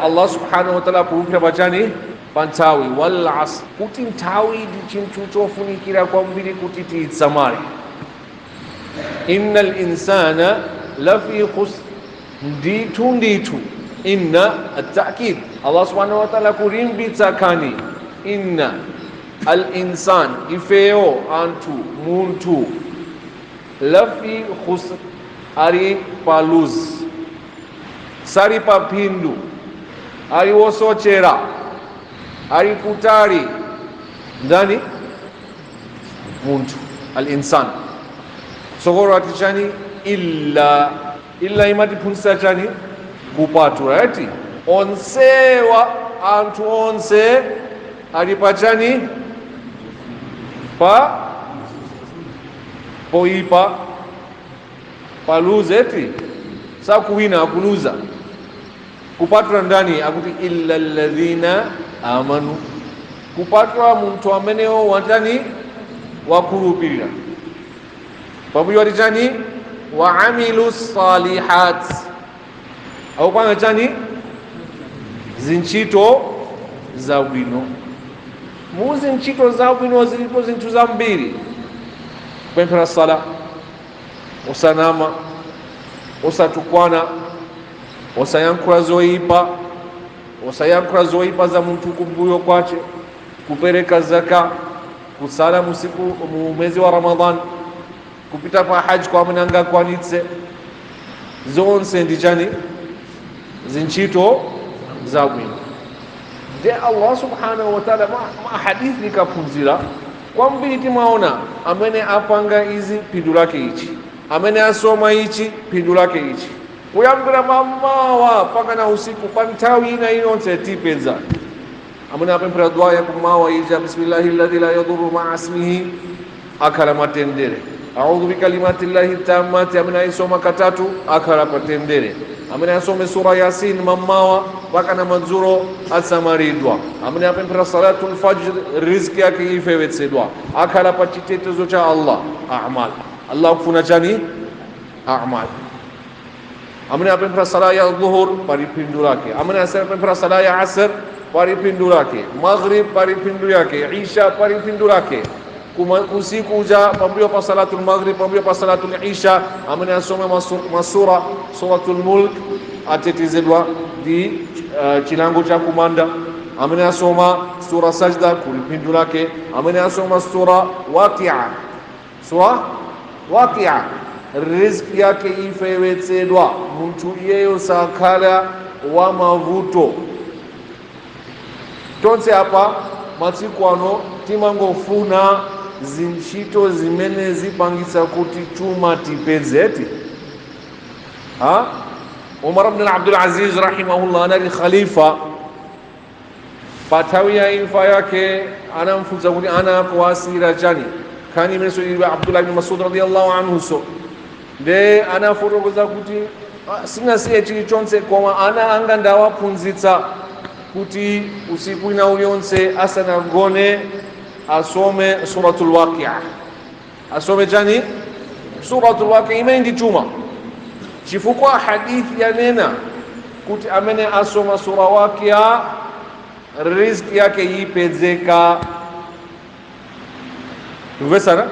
Allah subhanahu wa ta'ala kuruka bachani pantawi wal asr kuti ntawi chintu chofunikira kwambiri kuti titsamale. Innal insana lafi khusr, nditu inna at-ta'kid. Allah subhanahu wa ta'ala kurimbitsa kani inna al-insan ifeo antu muntu lafi khusr ari paluz sari papindu ari wosochera ari kutari ndani muntu al-insan sogoro atichani illa imati punsa chani kupatu ati onsewa antu onse ari pachani pa poipa paluze eti sa kuwina akuluza kupatwa ndani akuti illa alladhina amanu, kupatwa muntu ameneo watani wakurupira pabuyo watani wa amilu salihat au panga chani zinchito za bwino. Muzi nchito za bwino zilipo zintu za mbili kwempera sala usanama usatukwana usayankura zoipa za muntu kumbuyo kwache kupereka zaka kusala musiku mu mwezi wa Ramadhan kupita pa haji kwa mnanga kwanitse zonse ndichani zinchito za bwino. Je, Allah subhanahu wa ta'ala ma hadithi kapunzira kwa mbili timaona amene apanga izi pindu lake ichi, amene asoma ichi pindu lake ichi, kuyambira mamawa paka na usiku pantawi ina inonse tipeza amene apempera dua ya kumawa ija bismillahi alladhi la yadurru ma'a ismihi akala matendere, a'udhu bikalimati llahi tammati amene aisoma katatu akala patendere, amene asome sura Yasin mamawa paka na manzuro asamaridwa, amene apempera salatul fajr riziki yake ifewetsedwa akala pachitetezo cha Allah a'mal Allah kufuna chani a'mal, amene apempera sala ya dhuhur paripindu lake, amene apempera sala ya asr paripindu lake, maghrib paripindu yake, isha paripindu lake, usiku uja pambio pa salatul maghrib pambio pa salatul isha amene asome masura suratul mulk atetezedwa di chilango cha kumanda, amene asoma sura sajda kulipindu lake, amene asoma sura waqi'a riziki yake ifewetsedwa muntu iyeyo sakala wa mavuto. Tonse hapa masiku ano timangofuna zinchito zimene zipangisa kuti chuma tipezeti. Umar ibn Abdul Aziz rahimahullah anali khalifa, patawiya infa yake anamfunza kuti ana kuasira chani kani meso ibe Abdullah ibn Mas'ud radiyallahu anhu so de anafotokoza kuti sina siye chilichonse koma ana anga ndawaphunzitsa kuti usiku ina ulionse asanagone asome suratul waqi'a, asome chani suratul waqi'a imene ndi chuma, chifukwa hadithi yanena kuti amene asoma sura waqi'a riziki yake ipezeka. Tuvesana